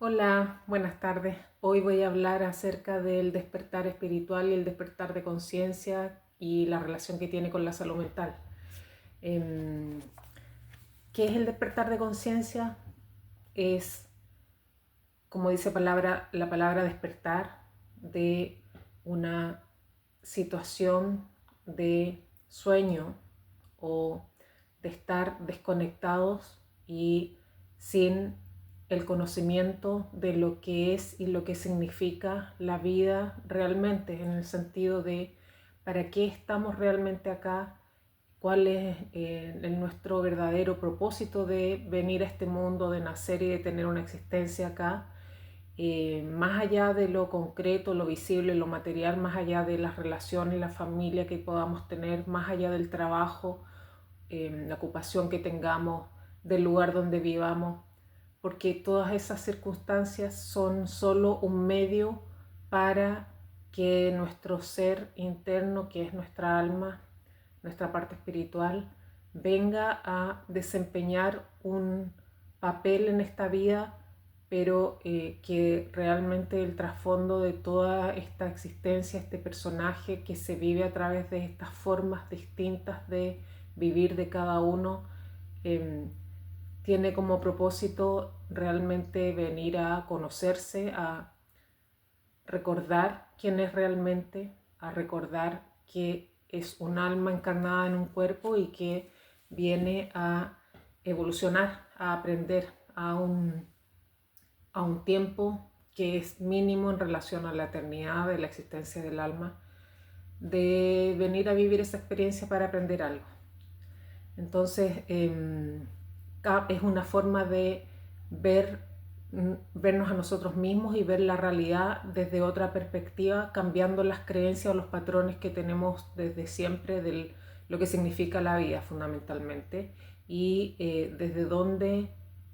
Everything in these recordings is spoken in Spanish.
Hola, buenas tardes. Hoy voy a hablar acerca del despertar espiritual y el despertar de conciencia y la relación que tiene con la salud mental. Em, ¿Qué es el despertar de conciencia? Es, como dice la palabra despertar, de una situación de sueño o de estar desconectados y sin el conocimiento de lo que es y lo que significa la vida realmente, en el sentido de para qué estamos realmente acá, cuál es nuestro verdadero propósito de venir a este mundo, de nacer y de tener una existencia acá, más allá de lo concreto, lo visible, lo material, más allá de las relaciones, la familia que podamos tener, más allá del trabajo, la ocupación que tengamos, del lugar donde vivamos, porque todas esas circunstancias son solo un medio para que nuestro ser interno, que es nuestra alma, nuestra parte espiritual, venga a desempeñar un papel en esta vida, pero que realmente el trasfondo de toda esta existencia, este personaje que se vive a través de estas formas distintas de vivir de cada uno, eh, tiene como propósito realmente venir a conocerse, a recordar quién es realmente, a recordar que es un alma encarnada en un cuerpo y que viene a evolucionar, a aprender a un tiempo que es mínimo en relación a la eternidad de la existencia del alma, de venir a vivir esa experiencia para aprender algo. Entonces, es una forma de ver, vernos a nosotros mismos y ver la realidad desde otra perspectiva, cambiando las creencias o los patrones que tenemos desde siempre de lo que significa la vida fundamentalmente, y desde donde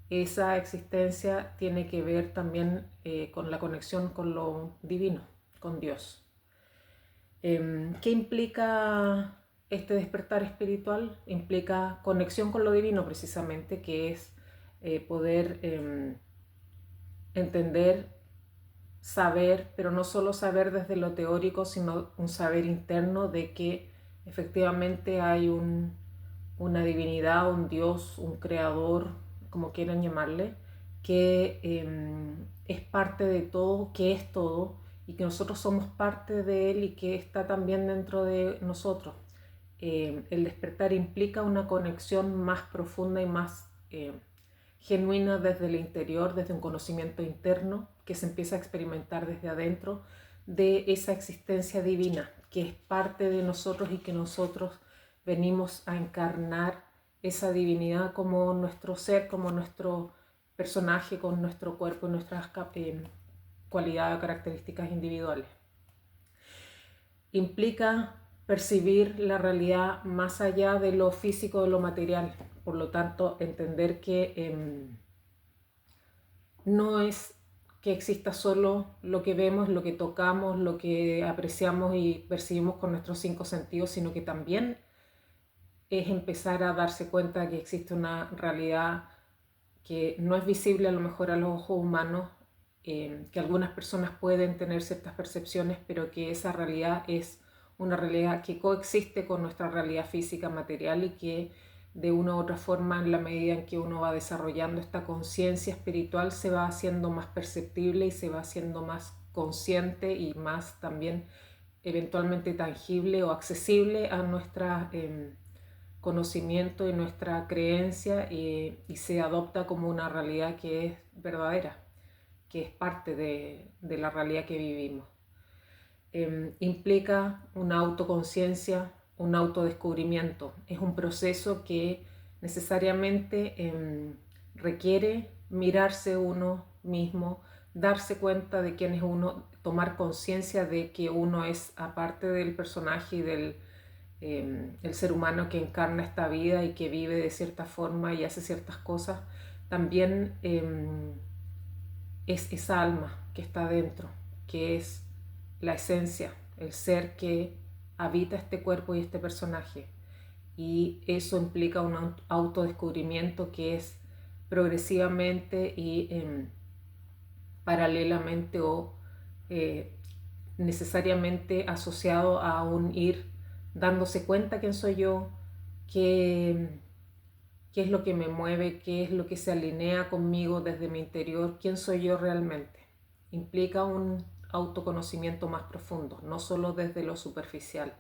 esa existencia tiene que ver también con la conexión con lo divino, con Dios. ¿Qué implica este despertar espiritual? Implica conexión con lo divino precisamente, que es poder entender, saber, pero no solo saber desde lo teórico, sino un saber interno de que efectivamente hay una divinidad, un Dios, un creador, como quieran llamarle, que es parte de todo, que es todo, y que nosotros somos parte de él y que está también dentro de nosotros. El despertar implica una conexión más profunda y más genuina desde el interior, desde un conocimiento interno que se empieza a experimentar desde adentro de esa existencia divina que es parte de nosotros y que nosotros venimos a encarnar esa divinidad como nuestro ser, como nuestro personaje, con nuestro cuerpo y nuestras cualidades o características individuales. Implica percibir la realidad más allá de lo físico, de lo material. Por lo tanto, entender que no es que exista solo lo que vemos, lo que tocamos, lo que apreciamos y percibimos con nuestros cinco sentidos, sino que también es empezar a darse cuenta que existe una realidad que no es visible a lo mejor a los ojos humanos, que algunas personas pueden tener ciertas percepciones, pero que esa realidad es una realidad que coexiste con nuestra realidad física material y que de una u otra forma, en la medida en que uno va desarrollando esta conciencia espiritual, se va haciendo más perceptible y se va haciendo más consciente y más también eventualmente tangible o accesible a nuestra conocimiento y nuestra creencia, y se adopta como una realidad que es verdadera, que es parte de la realidad que vivimos. Implica una autoconciencia, un autodescubrimiento. Es un proceso que necesariamente requiere mirarse uno mismo, darse cuenta de quién es uno, tomar conciencia de que uno es, aparte del personaje y del el ser humano que encarna esta vida y que vive de cierta forma y hace ciertas cosas, también es esa alma que está dentro, que es la esencia, el ser que habita este cuerpo y este personaje. Y eso implica un autodescubrimiento que es progresivamente y paralelamente o necesariamente asociado a un ir dándose cuenta quién soy yo, qué es lo que me mueve, qué es lo que se alinea conmigo desde mi interior, quién soy yo realmente. Implica un autoconocimiento más profundo, no solo desde lo superficial.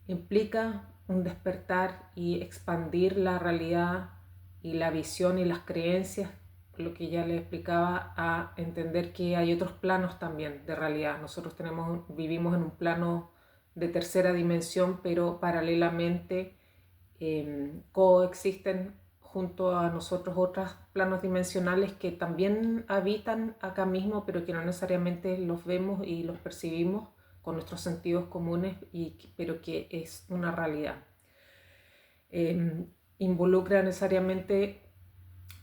Implica un despertar y expandir la realidad y la visión y las creencias, lo que ya les explicaba, a entender que hay otros planos también de realidad. Nosotros vivimos en un plano de tercera dimensión, pero paralelamente coexisten junto a nosotros otros planos dimensionales que también habitan acá mismo, pero que no necesariamente los vemos y los percibimos con nuestros sentidos comunes, pero que es una realidad. Involucra necesariamente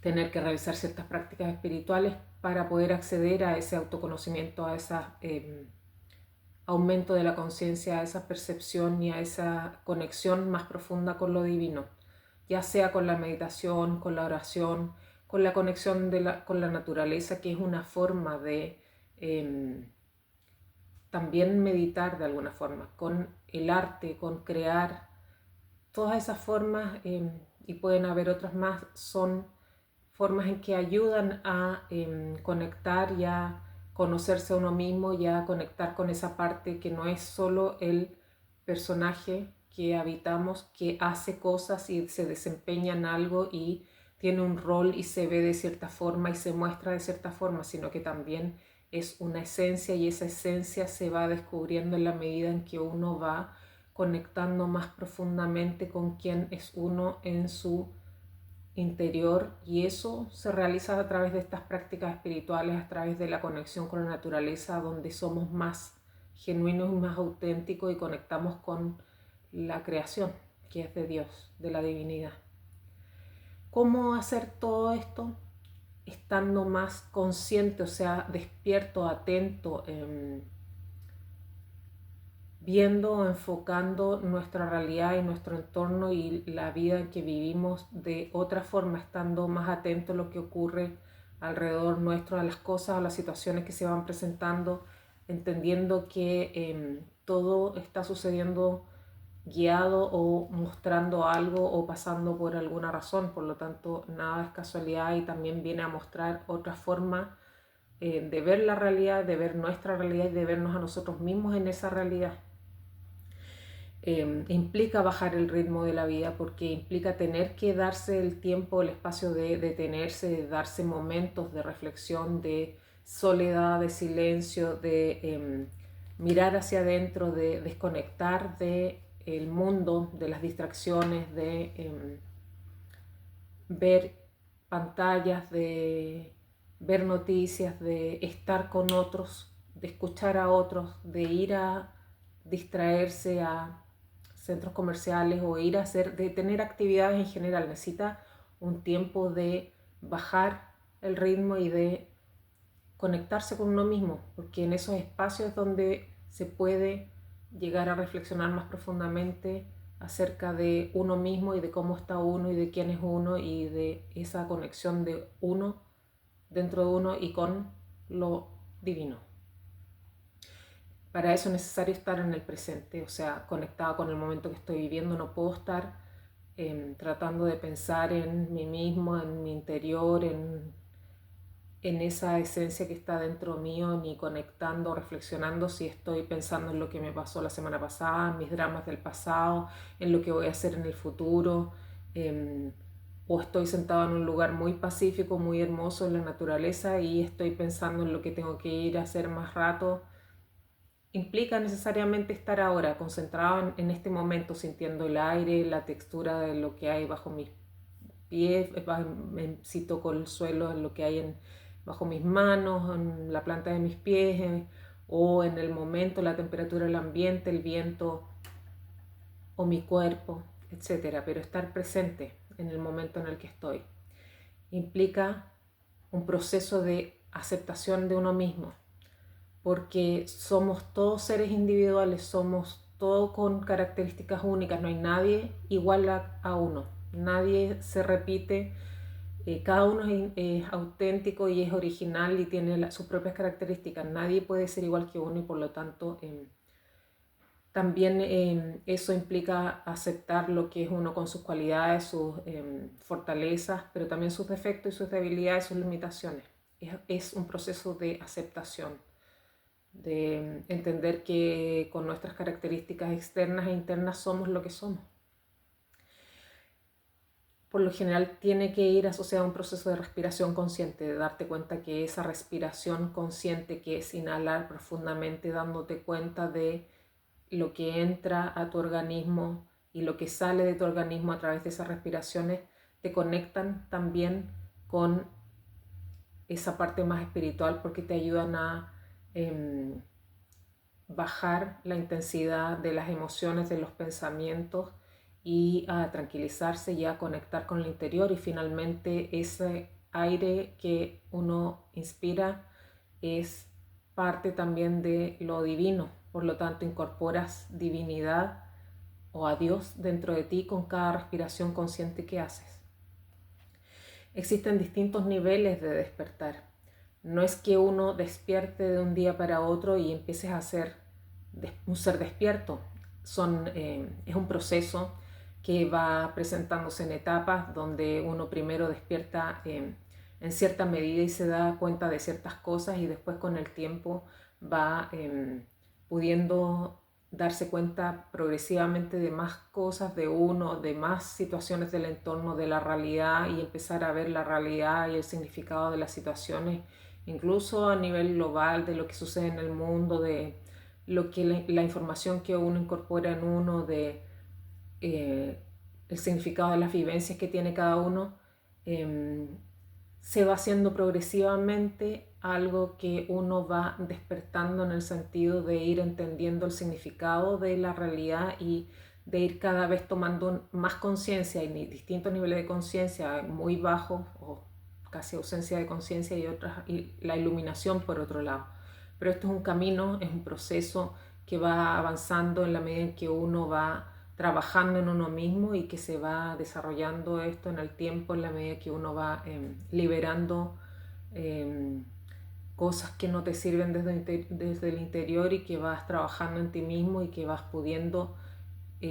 tener que realizar ciertas prácticas espirituales para poder acceder a ese autoconocimiento, a ese aumento de la conciencia, a esa percepción y a esa conexión más profunda con lo divino, ya sea con la meditación, con la oración, con la conexión con la naturaleza, que es una forma de también meditar de alguna forma, con el arte, con crear. Todas esas formas, y pueden haber otras más, son formas en que ayudan a conectar y a conocerse a uno mismo y a conectar con esa parte que no es solo el personaje que habitamos, que hace cosas y se desempeña en algo y tiene un rol y se ve de cierta forma y se muestra de cierta forma, sino que también es una esencia, y esa esencia se va descubriendo en la medida en que uno va conectando más profundamente con quién es uno en su interior, y eso se realiza a través de estas prácticas espirituales, a través de la conexión con la naturaleza, donde somos más genuinos y más auténticos y conectamos con la creación, que es de Dios, de la divinidad. ¿Cómo hacer todo esto? Estando más consciente, o sea, despierto, atento, viendo, enfocando nuestra realidad y nuestro entorno y la vida en que vivimos de otra forma, estando más atento a lo que ocurre alrededor nuestro, a las cosas, a las situaciones que se van presentando, entendiendo que todo está sucediendo guiado o mostrando algo o pasando por alguna razón. Por lo tanto, nada es casualidad, y también viene a mostrar otra forma de ver la realidad, de ver nuestra realidad y de vernos a nosotros mismos en esa realidad. Implica bajar el ritmo de la vida, porque implica tener que darse el tiempo, el espacio de detenerse, de darse momentos de reflexión, de soledad, de silencio, de mirar hacia adentro, de desconectar del mundo, de las distracciones, de ver pantallas, de ver noticias, de estar con otros, de escuchar a otros, de ir a distraerse a centros comerciales o ir a de tener actividades en general. Necesita un tiempo de bajar el ritmo y de conectarse con uno mismo, porque en esos espacios es donde se puede llegar a reflexionar más profundamente acerca de uno mismo y de cómo está uno y de quién es uno y de esa conexión de uno dentro de uno y con lo divino. Para eso es necesario estar en el presente, o sea, conectado con el momento que estoy viviendo. No puedo estar tratando de pensar en mí mismo, en mi interior, en esa esencia que está dentro mío, ni conectando, reflexionando si estoy pensando en lo que me pasó la semana pasada, en mis dramas del pasado, en lo que voy a hacer en el futuro, o estoy sentado en un lugar muy pacífico, muy hermoso en la naturaleza y estoy pensando en lo que tengo que ir a hacer más rato. Implica necesariamente estar ahora, concentrado en este momento, sintiendo el aire, la textura de lo que hay bajo mis pies, si toco el suelo, en lo que hay bajo mis manos, en la planta de mis pies, o en el momento, la temperatura del ambiente, el viento o mi cuerpo, etc. Pero estar presente en el momento en el que estoy. Implica un proceso de aceptación de uno mismo, porque somos todos seres individuales, somos todos con características únicas, no hay nadie igual a uno, nadie se repite Cada uno es auténtico y es original y tiene sus propias características. Nadie puede ser igual que uno y por lo tanto también eso implica aceptar lo que es uno con sus cualidades, sus fortalezas, pero también sus defectos y sus debilidades, sus limitaciones. Es un proceso de aceptación, de entender que con nuestras características externas e internas somos lo que somos. Por lo general tiene que ir asociado a un proceso de respiración consciente, de darte cuenta que esa respiración consciente, que es inhalar profundamente, dándote cuenta de lo que entra a tu organismo y lo que sale de tu organismo a través de esas respiraciones, te conectan también con esa parte más espiritual porque te ayudan a bajar la intensidad de las emociones, de los pensamientos y a tranquilizarse y a conectar con el interior. Y finalmente ese aire que uno inspira es parte también de lo divino, por lo tanto incorporas divinidad o a Dios dentro de ti con cada respiración consciente que haces. Existen distintos niveles de despertar. No es que uno despierte de un día para otro y empieces a ser un ser despierto. Es un proceso que va presentándose en etapas donde uno primero despierta en cierta medida y se da cuenta de ciertas cosas y después con el tiempo va pudiendo darse cuenta progresivamente de más cosas de uno, de más situaciones del entorno, de la realidad y empezar a ver la realidad y el significado de las situaciones, incluso a nivel global, de lo que sucede en el mundo, de lo que la información que uno incorpora en uno, de el significado de las vivencias que tiene cada uno, se va haciendo progresivamente algo que uno va despertando en el sentido de ir entendiendo el significado de la realidad y de ir cada vez tomando más conciencia. Hay distintos niveles de conciencia, muy bajos o casi ausencia de conciencia y la iluminación por otro lado. Pero esto es un camino, es un proceso que va avanzando en la medida en que uno va trabajando en uno mismo y que se va desarrollando esto en el tiempo en la medida que uno va liberando cosas que no te sirven desde el interior y que vas trabajando en ti mismo y que vas pudiendo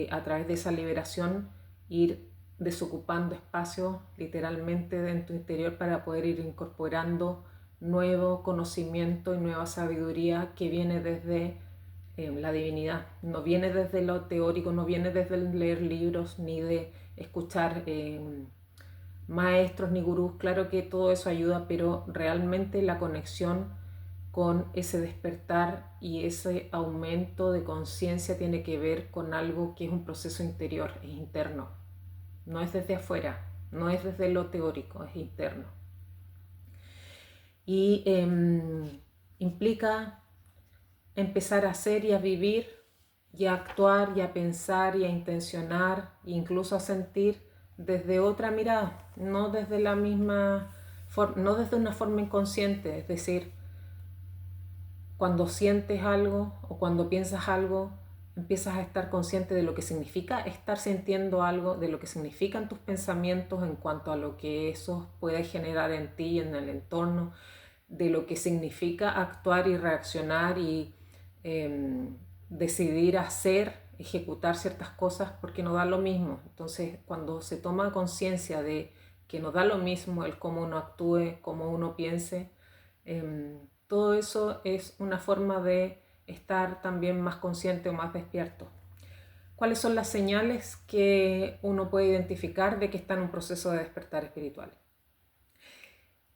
a través de esa liberación ir desocupando espacio literalmente en tu interior para poder ir incorporando nuevo conocimiento y nueva sabiduría que viene desde la divinidad. No viene desde lo teórico, no viene desde el leer libros ni de escuchar maestros ni gurús. Claro que todo eso ayuda, pero realmente la conexión con ese despertar y ese aumento de conciencia tiene que ver con algo que es un proceso interior, es interno. No es desde afuera, no es desde lo teórico, es interno. Y implica empezar a hacer y a vivir y a actuar y a pensar y a intencionar e incluso a sentir desde otra mirada, no desde la misma no desde una forma inconsciente. Es decir, cuando sientes algo o cuando piensas algo, empiezas a estar consciente de lo que significa estar sintiendo algo, de lo que significan tus pensamientos en cuanto a lo que eso puede generar en ti y en el entorno, de lo que significa actuar y reaccionar y decidir hacer, ejecutar ciertas cosas, porque no da lo mismo. Entonces, cuando se toma conciencia de que no da lo mismo el cómo uno actúe, cómo uno piense, todo eso es una forma de estar también más consciente o más despierto. ¿Cuáles son las señales que uno puede identificar de que está en un proceso de despertar espiritual?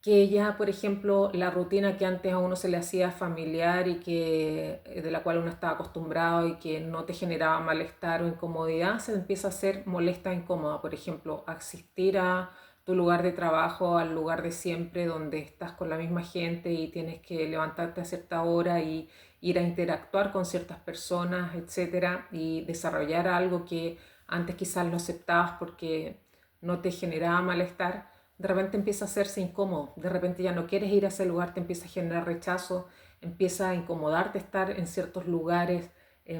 Que ya, por ejemplo, la rutina que antes a uno se le hacía familiar y de la cual uno estaba acostumbrado y que no te generaba malestar o incomodidad, se empieza a hacer molesta e incómoda. Por ejemplo, asistir a tu lugar de trabajo, al lugar de siempre, donde estás con la misma gente y tienes que levantarte a cierta hora y ir a interactuar con ciertas personas, etcétera, y desarrollar algo que antes quizás lo aceptabas porque no te generaba malestar. De repente empieza a hacerse incómodo, de repente ya no quieres ir a ese lugar, te empieza a generar rechazo, empieza a incomodarte estar en ciertos lugares, te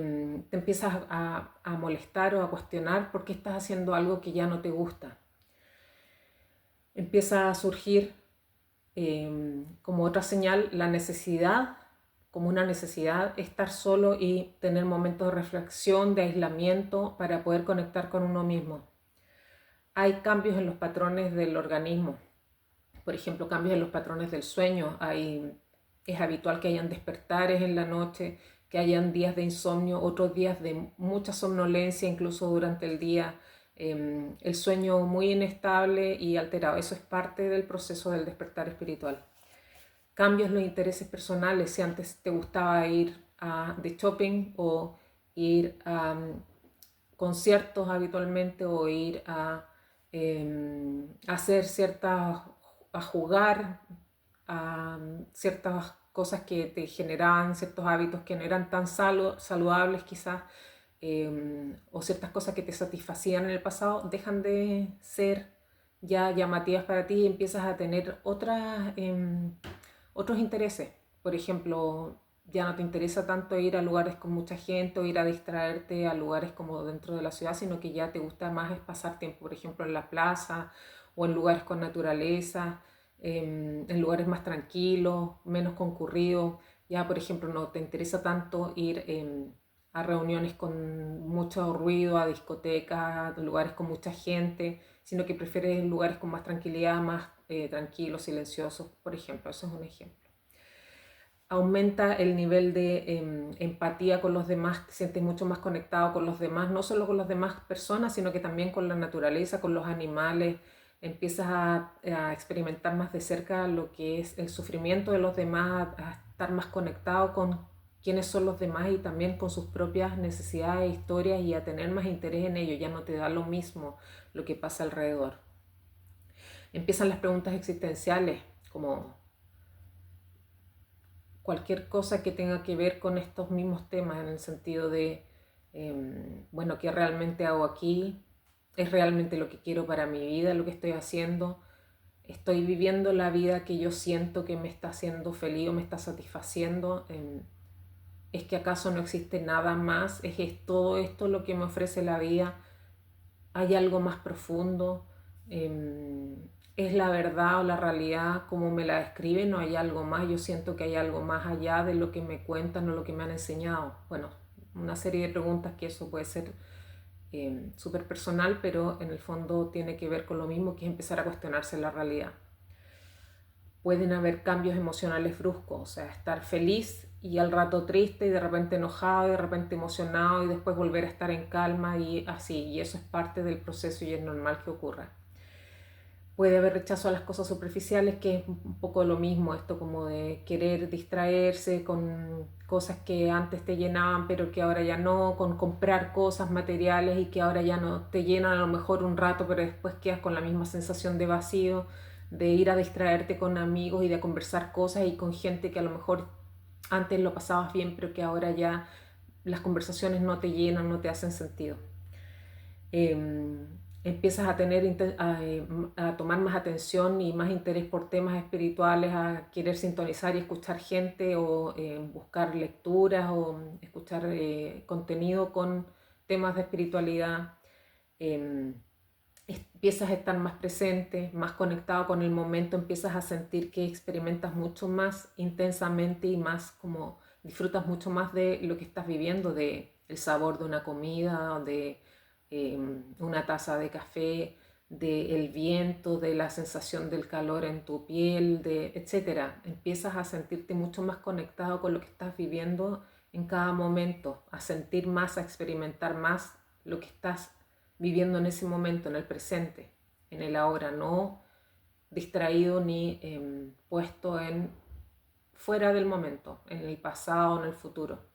empiezas a molestar o a cuestionar por qué estás haciendo algo que ya no te gusta. empieza a surgir como otra señal la necesidad, como una necesidad, estar solo y tener momentos de reflexión, de aislamiento para poder conectar con uno mismo. Hay cambios en los patrones del organismo, por ejemplo, cambios en los patrones del sueño. Es habitual que hayan despertares en la noche, que hayan días de insomnio, otros días de mucha somnolencia, incluso durante el día, el sueño muy inestable y alterado. Eso es parte del proceso del despertar espiritual. Cambios en los intereses personales, si antes te gustaba ir de shopping o ir a conciertos habitualmente o ir a hacer a jugar a ciertas cosas que te generaban ciertos hábitos que no eran tan saludables quizás, o ciertas cosas que te satisfacían en el pasado, dejan de ser ya llamativas para ti y empiezas a tener otros intereses. Por ejemplo, ya no te interesa tanto ir a lugares con mucha gente o ir a distraerte a lugares como dentro de la ciudad, sino que ya te gusta más es pasar tiempo, por ejemplo, en la plaza o en lugares con naturaleza, en lugares más tranquilos, menos concurridos. Ya, por ejemplo, no te interesa tanto ir a reuniones con mucho ruido, a discotecas, a lugares con mucha gente, sino que prefieres lugares con más tranquilidad, más tranquilos, silenciosos, por ejemplo. Eso es un ejemplo. Aumenta el nivel de empatía con los demás, te sientes mucho más conectado con los demás, no solo con las demás personas, sino que también con la naturaleza, con los animales. Empiezas a experimentar más de cerca lo que es el sufrimiento de los demás, a estar más conectado con quiénes son los demás y también con sus propias necesidades, historias, y a tener más interés en ello. Ya no te da lo mismo lo que pasa alrededor. Empiezan las preguntas existenciales, como cualquier cosa que tenga que ver con estos mismos temas, en el sentido de, bueno, ¿qué realmente hago aquí? ¿Es realmente lo que quiero para mi vida, lo que estoy haciendo? ¿Estoy viviendo la vida que yo siento que me está haciendo feliz o me está satisfaciendo? ¿Es que acaso no existe nada más? ¿Es todo esto lo que me ofrece la vida? ¿Hay algo más profundo? ¿Es la verdad o la realidad como me la describen o hay algo más? Yo siento que hay algo más allá de lo que me cuentan o lo que me han enseñado. Bueno, una serie de preguntas que eso puede ser súper personal, pero en el fondo tiene que ver con lo mismo, que es empezar a cuestionarse la realidad. Pueden haber cambios emocionales bruscos, o sea, estar feliz y al rato triste y de repente enojado y de repente emocionado y después volver a estar en calma y así, y eso es parte del proceso y es normal que ocurra. Puede haber rechazo a las cosas superficiales, que es un poco lo mismo, esto como de querer distraerse con cosas que antes te llenaban pero que ahora ya no, con comprar cosas materiales y que ahora ya no te llenan a lo mejor un rato, pero después quedas con la misma sensación de vacío, de ir a distraerte con amigos y de conversar cosas y con gente que a lo mejor antes lo pasabas bien pero que ahora ya las conversaciones no te llenan, no te hacen sentido. Empiezas a a tomar más atención y más interés por temas espirituales, a querer sintonizar y escuchar gente o buscar lecturas o escuchar contenido con temas de espiritualidad. Empiezas a estar más presente, más conectado con el momento, empiezas a sentir que experimentas mucho más intensamente y más como disfrutas mucho más de lo que estás viviendo, de el sabor de una comida, de una taza de café, del viento, de la sensación del calor en tu piel, etcétera. Empiezas a sentirte mucho más conectado con lo que estás viviendo en cada momento, a sentir más, a experimentar más lo que estás viviendo en ese momento, en el presente, en el ahora, no distraído ni puesto en fuera del momento, en el pasado, en el futuro.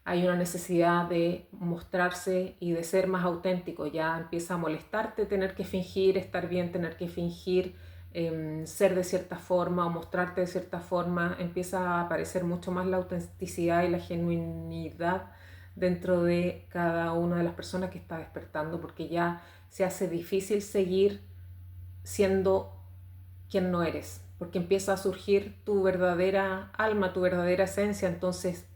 Hay una necesidad de mostrarse y de ser más auténtico. Ya empieza a molestarte tener que fingir estar bien, tener que fingir ser de cierta forma o mostrarte de cierta forma. Empieza a aparecer mucho más la autenticidad y la genuinidad dentro de cada una de las personas que está despertando, porque ya se hace difícil seguir siendo quien no eres, porque empieza a surgir tu verdadera alma, tu verdadera esencia. Entonces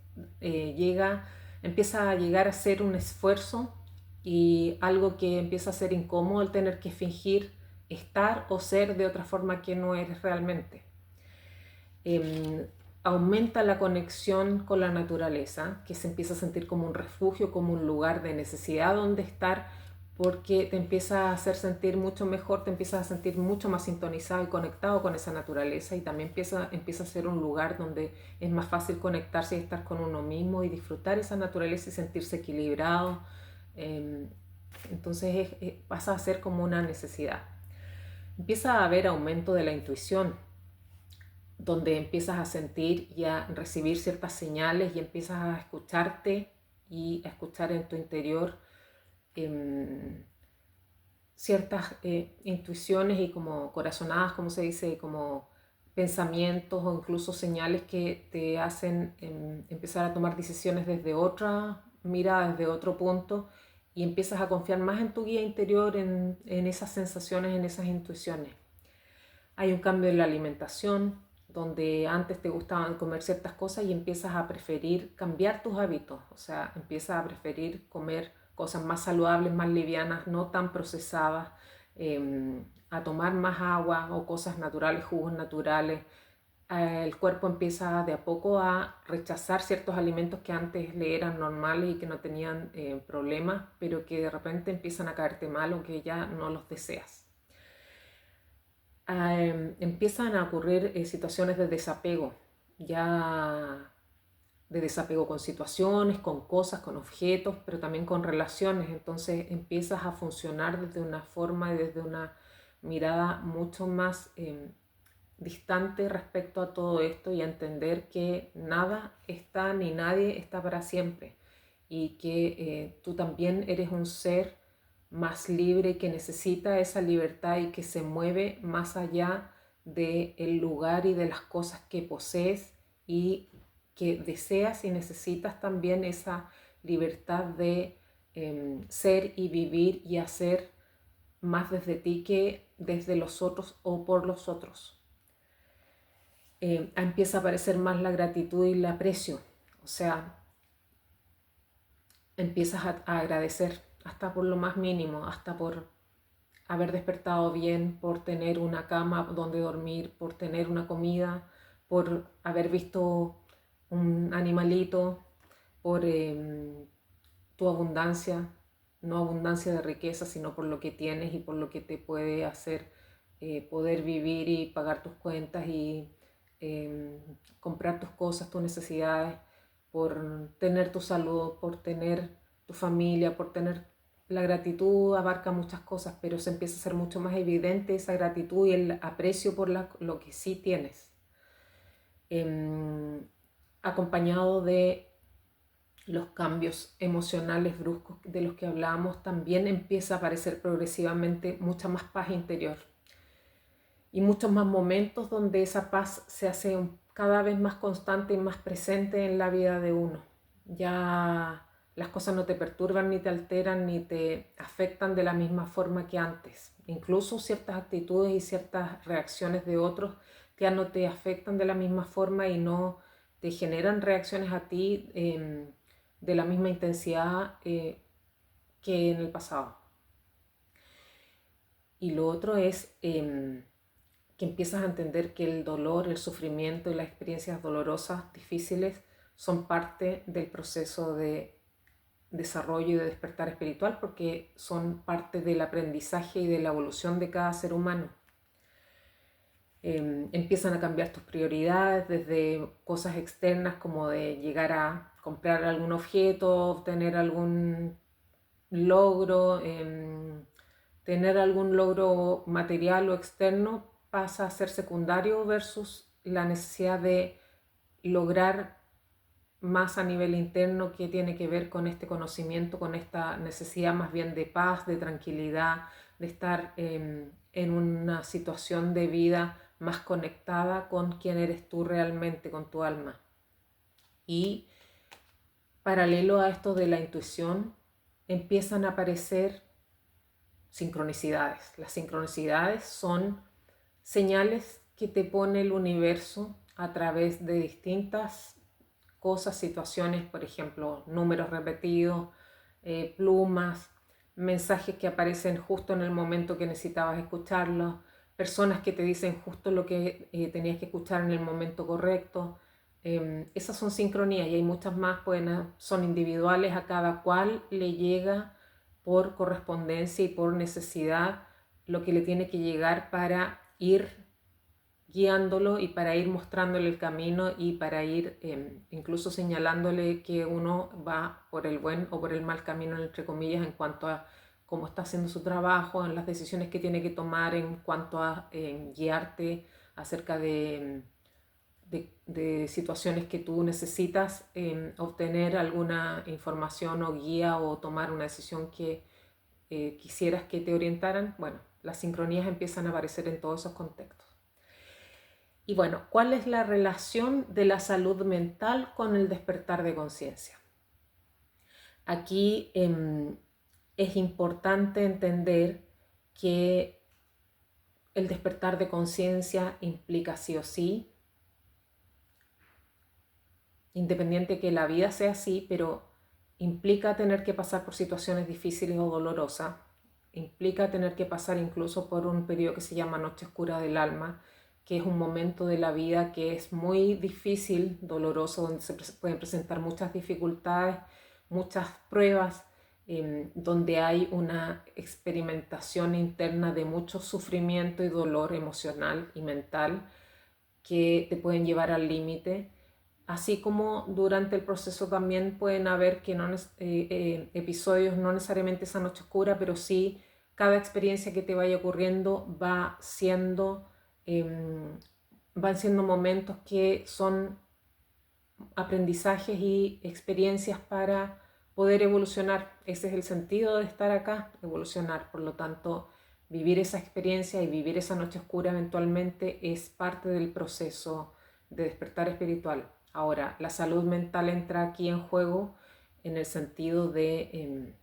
empieza a llegar a ser un esfuerzo y algo que empieza a ser incómodo, el tener que fingir estar o ser de otra forma que no eres realmente. Aumenta la conexión con la naturaleza, que se empieza a sentir como un refugio, como un lugar de necesidad donde estar, porque te empieza a hacer sentir mucho mejor, te empiezas a sentir mucho más sintonizado y conectado con esa naturaleza, y también empieza a ser un lugar donde es más fácil conectarse y estar con uno mismo y disfrutar esa naturaleza y sentirse equilibrado. Entonces pasa a ser como una necesidad. Empieza a haber aumento de la intuición, donde empiezas a sentir y a recibir ciertas señales y empiezas a escucharte y a escuchar en tu interior ciertas intuiciones y como corazonadas, como se dice, como pensamientos o incluso señales que te hacen empezar a tomar decisiones desde otra mirada, desde otro punto, y empiezas a confiar más en tu guía interior, en esas sensaciones, en esas intuiciones. Hay un cambio en la alimentación, donde antes te gustaban comer ciertas cosas y empiezas a preferir cambiar tus hábitos, o sea, empiezas a preferir comer cosas más saludables, más livianas, no tan procesadas, a tomar más agua o cosas naturales, jugos naturales. El cuerpo empieza de a poco a rechazar ciertos alimentos que antes le eran normales y que no tenían problemas, pero que de repente empiezan a caerte mal o que ya no los deseas. Empiezan a ocurrir situaciones de desapego, ya de desapego con situaciones, con cosas, con objetos, pero también con relaciones. Entonces empiezas a funcionar desde una forma y desde una mirada mucho más distante respecto a todo esto, y a entender que nada está ni nadie está para siempre, y que tú también eres un ser más libre que necesita esa libertad y que se mueve más allá del lugar y de las cosas que posees, y que deseas y necesitas también esa libertad de ser y vivir y hacer más desde ti que desde los otros o por los otros. Empieza a aparecer más la gratitud y el aprecio, o sea, empiezas a agradecer hasta por lo más mínimo, hasta por haber despertado bien, por tener una cama donde dormir, por tener una comida, por haber visto un animalito, por tu abundancia, no abundancia de riqueza, sino por lo que tienes y por lo que te puede hacer poder vivir y pagar tus cuentas y comprar tus cosas, tus necesidades, por tener tu salud, por tener tu familia, por tener... La gratitud abarca muchas cosas, pero se empieza a ser mucho más evidente esa gratitud y el aprecio por lo que sí tienes, acompañado de los cambios emocionales bruscos de los que hablábamos. También empieza a aparecer progresivamente mucha más paz interior y muchos más momentos donde esa paz se hace cada vez más constante y más presente en la vida de uno. Ya las cosas no te perturban, ni te alteran, ni te afectan de la misma forma que antes. Incluso ciertas actitudes y ciertas reacciones de otros ya no te afectan de la misma forma y no te generan reacciones a ti de la misma intensidad que en el pasado. Y lo otro es que empiezas a entender que el dolor, el sufrimiento y las experiencias dolorosas, difíciles, son parte del proceso de desarrollo y de despertar espiritual, porque son parte del aprendizaje y de la evolución de cada ser humano. Empiezan a cambiar tus prioridades desde cosas externas, como de llegar a comprar algún objeto, obtener algún logro, tener algún logro material o externo, pasa a ser secundario versus la necesidad de lograr más a nivel interno, que tiene que ver con este conocimiento, con esta necesidad más bien de paz, de tranquilidad, de estar en una situación de vida más conectada con quién eres tú realmente, con tu alma. Y paralelo a esto de la intuición, empiezan a aparecer sincronicidades. Las sincronicidades son señales que te pone el universo a través de distintas cosas, situaciones, por ejemplo, números repetidos, plumas, mensajes que aparecen justo en el momento que necesitabas escucharlos, personas que te dicen justo lo que tenías que escuchar en el momento correcto. Esas son sincronías y hay muchas más, son individuales, a cada cual le llega por correspondencia y por necesidad lo que le tiene que llegar para ir guiándolo y para ir mostrándole el camino y para ir incluso señalándole que uno va por el buen o por el mal camino, entre comillas, en cuanto a cómo está haciendo su trabajo, en las decisiones que tiene que tomar, en cuanto a guiarte acerca de situaciones que tú necesitas obtener alguna información o guía o tomar una decisión que quisieras que te orientaran. Bueno, las sincronías empiezan a aparecer en todos esos contextos. Y bueno, ¿cuál es la relación de la salud mental con el despertar de conciencia? Aquí es importante entender que el despertar de conciencia implica sí o sí, independiente que la vida sea así, pero implica tener que pasar por situaciones difíciles o dolorosas, implica tener que pasar incluso por un periodo que se llama noche oscura del alma, que es un momento de la vida que es muy difícil, doloroso, donde se pueden presentar muchas dificultades, muchas pruebas, donde hay una experimentación interna de mucho sufrimiento y dolor emocional y mental que te pueden llevar al límite. Así como durante el proceso también pueden haber episodios, no necesariamente esa noche oscura, pero sí cada experiencia que te vaya ocurriendo van siendo momentos que son aprendizajes y experiencias para poder evolucionar. Ese es el sentido de estar acá, evolucionar. Por lo tanto, vivir esa experiencia y vivir esa noche oscura eventualmente es parte del proceso de despertar espiritual. Ahora, la salud mental entra aquí en juego en el sentido de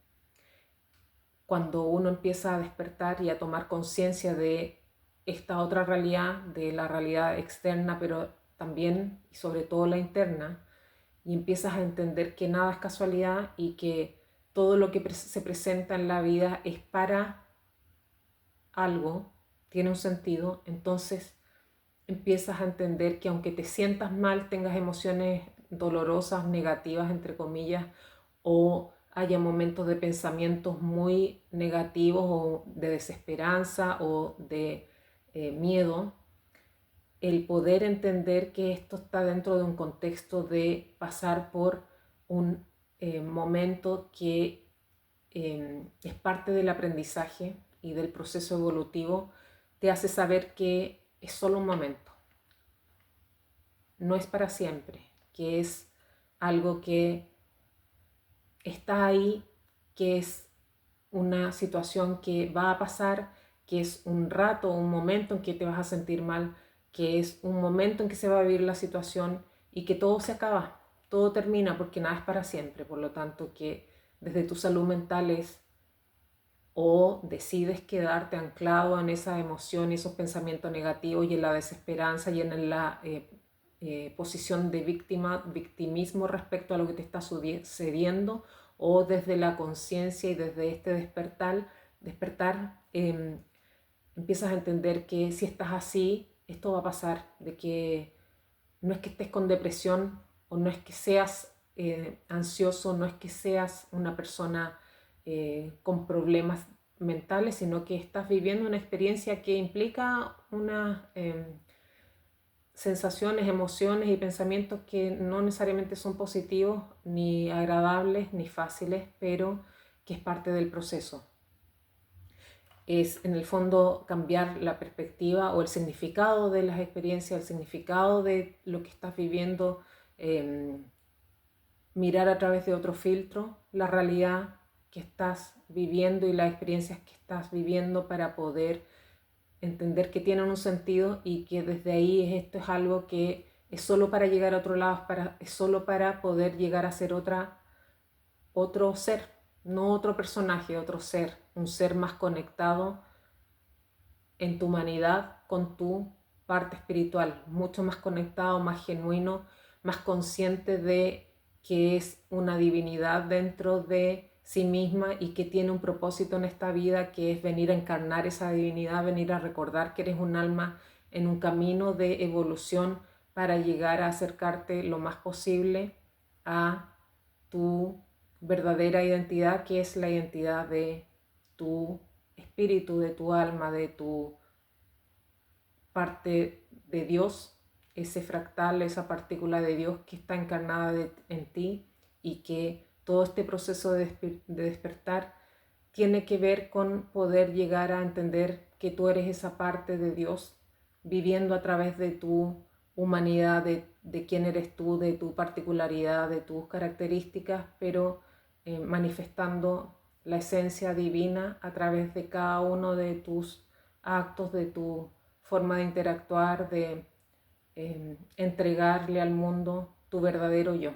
cuando uno empieza a despertar y a tomar conciencia de esta otra realidad, de la realidad externa, pero también y sobre todo la interna, y empiezas a entender que nada es casualidad y que todo lo que se presenta en la vida es para algo, tiene un sentido. Entonces empiezas a entender que aunque te sientas mal, tengas emociones dolorosas, negativas, entre comillas, o haya momentos de pensamientos muy negativos o de desesperanza o de miedo, el poder entender que esto está dentro de un contexto de pasar por un momento que es parte del aprendizaje y del proceso evolutivo, te hace saber que es solo un momento, no es para siempre, que es algo que está ahí, que es una situación que va a pasar, que es un rato, un momento en que te vas a sentir mal, que es un momento en que se va a vivir la situación y que todo se acaba, todo termina porque nada es para siempre. Por lo tanto, que desde tu salud mental es o decides quedarte anclado en esa emoción y esos pensamientos negativos y en la desesperanza y en la posición de victimismo respecto a lo que te está sucediendo, o desde la conciencia y desde este despertar empiezas a entender que si estás así, esto va a pasar, de que no es que estés con depresión o no es que seas ansioso, no es que seas una persona con problemas mentales, sino que estás viviendo una experiencia que implica unas sensaciones, emociones y pensamientos que no necesariamente son positivos, ni agradables, ni fáciles, pero que es parte del proceso. Es en el fondo cambiar la perspectiva o el significado de las experiencias, el significado de lo que estás viviendo, mirar a través de otro filtro la realidad que estás viviendo y las experiencias que estás viviendo para poder entender que tienen un sentido y que desde ahí esto es algo que es solo para llegar a otro lado, es solo para poder llegar a ser otro ser, no otro personaje, otro ser, un ser más conectado en tu humanidad con tu parte espiritual, mucho más conectado, más genuino, más consciente de que es una divinidad dentro de sí misma y que tiene un propósito en esta vida, que es venir a encarnar esa divinidad, venir a recordar que eres un alma en un camino de evolución para llegar a acercarte lo más posible a tu verdadera identidad, que es la identidad de tu espíritu, de tu alma, de tu parte de Dios, ese fractal, esa partícula de Dios que está encarnada en ti, y que todo este proceso de despertar tiene que ver con poder llegar a entender que tú eres esa parte de Dios viviendo a través de tu humanidad, de quién eres tú, de tu particularidad, de tus características, pero manifestando la esencia divina a través de cada uno de tus actos, de tu forma de interactuar, de entregarle al mundo tu verdadero yo.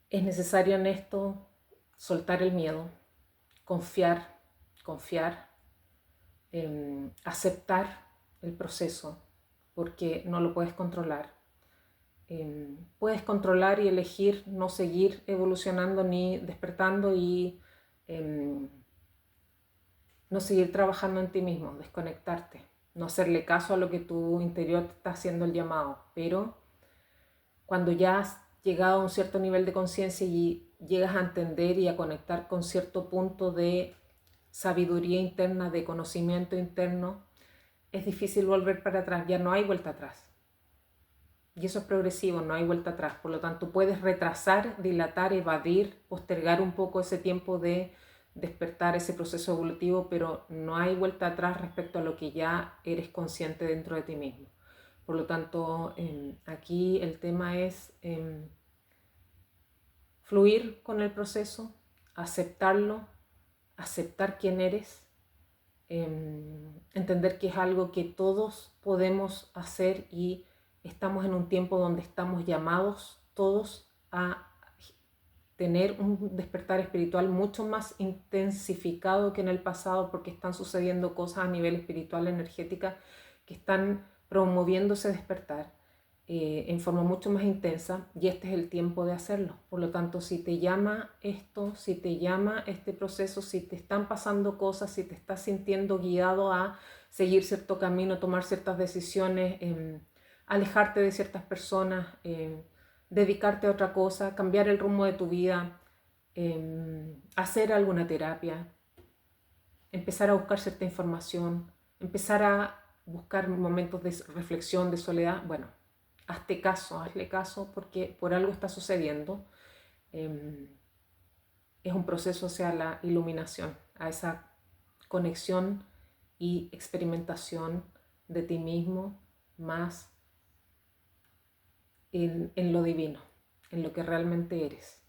Es necesario en esto soltar el miedo, confiar, aceptar el proceso, porque no lo puedes controlar. Puedes controlar y elegir no seguir evolucionando ni despertando y no seguir trabajando en ti mismo, desconectarte, no hacerle caso a lo que tu interior te está haciendo el llamado. Pero cuando ya has llegado a un cierto nivel de conciencia y llegas a entender y a conectar con cierto punto de sabiduría interna, de conocimiento interno, es difícil volver para atrás, ya no hay vuelta atrás. Y eso es progresivo, no hay vuelta atrás. Por lo tanto, puedes retrasar, dilatar, evadir, postergar un poco ese tiempo de despertar, ese proceso evolutivo, pero no hay vuelta atrás respecto a lo que ya eres consciente dentro de ti mismo. Por lo tanto, aquí el tema es fluir con el proceso, aceptarlo, aceptar quién eres, entender que es algo que todos podemos hacer, y estamos en un tiempo donde estamos llamados todos a tener un despertar espiritual mucho más intensificado que en el pasado, porque están sucediendo cosas a nivel espiritual, energética, que están promoviendo ese despertar en forma mucho más intensa, y este es el tiempo de hacerlo. Por lo tanto, si te llama esto, si te llama este proceso, si te están pasando cosas, si te estás sintiendo guiado a seguir cierto camino, tomar ciertas decisiones, alejarte de ciertas personas, dedicarte a otra cosa, cambiar el rumbo de tu vida, hacer alguna terapia, empezar a buscar cierta información, empezar a buscar momentos de reflexión, de soledad, bueno, hazle caso, porque por algo está sucediendo. Es un proceso hacia la iluminación, a esa conexión y experimentación de ti mismo más en lo divino, en lo que realmente eres.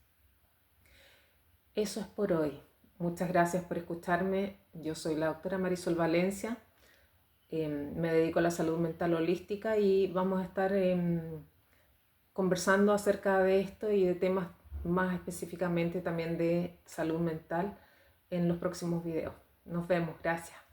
Eso es por hoy. Muchas gracias por escucharme. Yo soy la doctora Marisol Valencia. Me dedico a la salud mental holística y vamos a estar conversando acerca de esto y de temas más específicamente también de salud mental en los próximos videos. Nos vemos. Gracias.